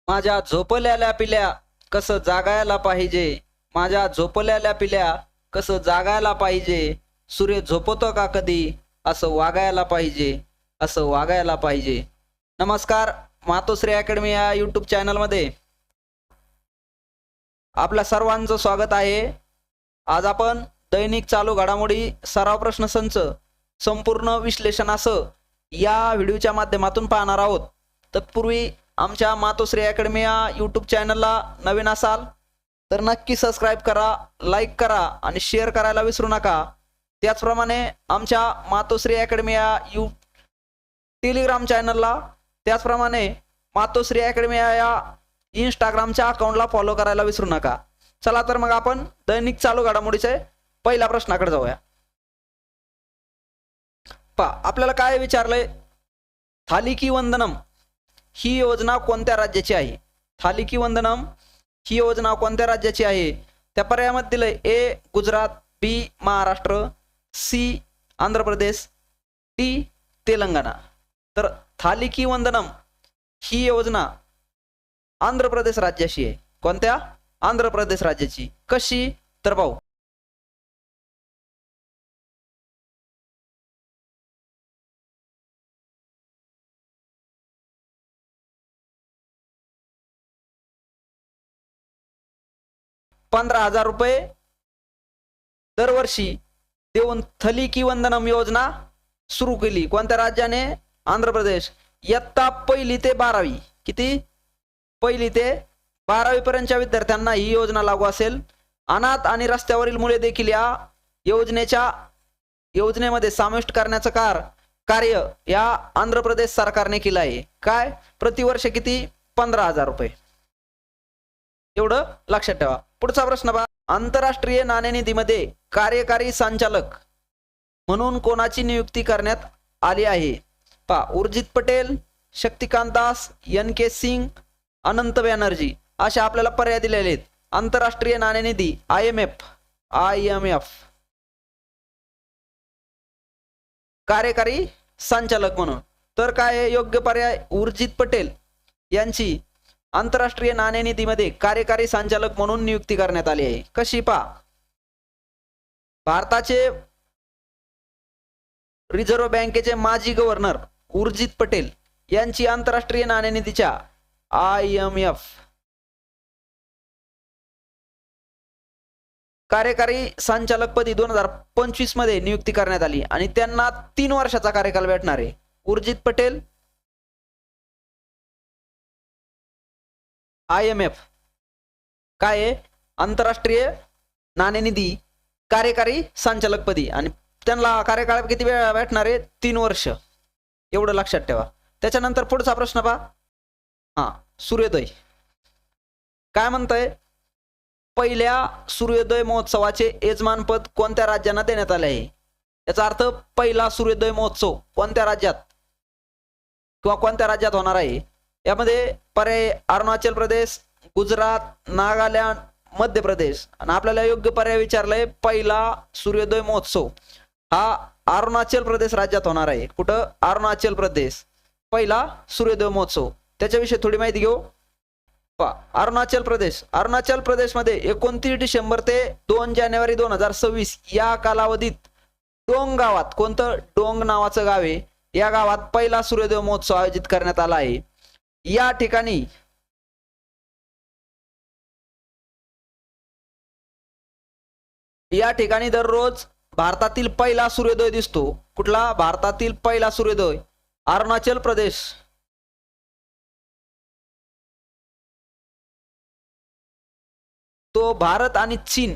माझ्या झोपल्याल्या पिल्या कसं जागायला पाहिजे, माझ्या झोपल्याल्या पिल्या कसं जागायला पाहिजे, सूर्य झोपतो का कधी असं वागायला पाहिजे, असं वागायला पाहिजे. नमस्कार, मातोश्री अकॅडमी या यूट्यूब चॅनलमध्ये आपल्या सर्वांचं स्वागत आहे. आज आपण दैनिक चालू घडामोडी सराव प्रश्न संच संपूर्ण विश्लेषणासह या व्हिडिओच्या माध्यमातून पाहणार आहोत. तत्पूर्वी आमच्या मातोश्री अकॅडमी या यूट्यूब चॅनलला नवीन असाल तर नक्की सबस्क्राईब करा, लाईक करा आणि शेअर करायला विसरू नका. त्याचप्रमाणे आमच्या मातोश्री अकॅडमी या टेलिग्राम चॅनलला, त्याचप्रमाणे मातोश्री अकॅडमी या इंस्टाग्रामच्या अकाउंटला फॉलो करायला विसरू नका. चला तर मग आपण दैनिक चालू घडामोडीचे पहिल्या प्रश्नाकडे जाऊया. आपल्याला काय विचारलंय, थालिकी वंदनम ही योजना कोणत्या राज्याची आहे? थालिकी वंदनम ही योजना कोणत्या राज्याची आहे? त्या पर्यायामध्ये दिलंय ए गुजरात, बी महाराष्ट्र, सी आंध्र प्रदेश, डी तेलंगणा. तर थालिकी वंदनम ही योजना आंध्र प्रदेश राज्याची आहे. कोणत्या? आंध्र प्रदेश राज्याची. कशी? तर पाहू. ₹15,000 दरवर्षी देऊन थालिकी वंदनम योजना सुरू केली. कोणत्या राज्याने? आंध्र प्रदेश. इयत्ता 1ली ते 12वी, किती? 1ली ते 12वी पर्यंतच्या विद्यार्थ्यांना ही योजना लागू असेल. अनाथ आणि रस्त्यावरील मुले देखील या योजनेमध्ये समाविष्ट करण्याचं कार्य या आंध्र प्रदेश सरकारने केलं आहे. काय? प्रतिवर्ष किती? ₹15,000. एवढं लक्षात ठेवा. पुढचा प्रश्न पहा. आंतरराष्ट्रीय नाणेनिधीमध्ये कार्यकारी संचालक म्हणून कोणाची नियुक्ती करण्यात आली आहे? उर्जित पटेल, शक्तिकांत दास, NK सिंग, अनंत बॅनर्जी अशा आपल्याला पर्याय दिलेले आहेत. आंतरराष्ट्रीय नाणेनिधी IMF कार्यकारी संचालक म्हणून. तर काय योग्य पर्याय? उर्जित पटेल यांची आंतरराष्ट्रीय नाणेनिधीमध्ये कार्यकारी संचालक म्हणून नियुक्ती करण्यात आली आहे. कशी? भारताचे रिझर्व्ह बँकेचे माजी गव्हर्नर उर्जित पटेल यांची आंतरराष्ट्रीय नाणेनिधीच्या IMF कार्यकारी संचालकपदी 2025 मध्ये नियुक्ती करण्यात आली आणि त्यांना 3 वर्षाचा कार्यकाल भेटणार आहे. उर्जित पटेल IMF काय आहे? आंतरराष्ट्रीय नाणेनिधी कार्यकारी संचालकपदी, आणि त्यांना कार्यकाळ किती वेळ भेटणार आहे? 3 वर्ष. एवढं लक्षात ठेवा. त्याच्यानंतर पुढचा प्रश्न पहा. सूर्योदय काय म्हणतंय? पहिल्या सूर्योदय महोत्सवाचे यजमानपद कोणत्या राज्यांना देण्यात आले आहे? याचा अर्थ पहिला सूर्योदय महोत्सव कोणत्या राज्यात किंवा कोणत्या राज्यात होणार आहे? यामध्ये पर्याय अरुणाचल प्रदेश, गुजरात, नागालँड, मध्य प्रदेश. आणि आपल्याला योग्य पर्याय विचारलाय पहिला सूर्योदय महोत्सव हा अरुणाचल प्रदेश राज्यात होणार आहे. कुठं? अरुणाचल प्रदेश. पहिला सूर्योदय महोत्सव, त्याच्याविषयी थोडी माहिती घेऊ. अरुणाचल प्रदेशमध्ये 29 डिसेंबर ते 2 जानेवारी 2026 या कालावधीत डोंग गावात, कोणतं? डोंग नावाचं गाव आहे, या गावात पहिला सूर्योदय महोत्सव आयोजित करण्यात आला आहे. या ठिकाणी दररोज भारतातील पहिला सूर्योदय दिसतो. कुठला? भारतातील पहिला सूर्योदय अरुणाचल प्रदेश. तो भारत आणि चीन,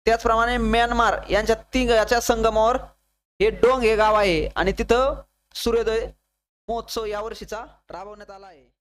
त्याचप्रमाणे म्यानमार याच्या संगमावर हे डोंग हे गाव आहे आणि तिथं सूर्योदय महोत्सव या वर्षीचा राबवण्यात आला आहे.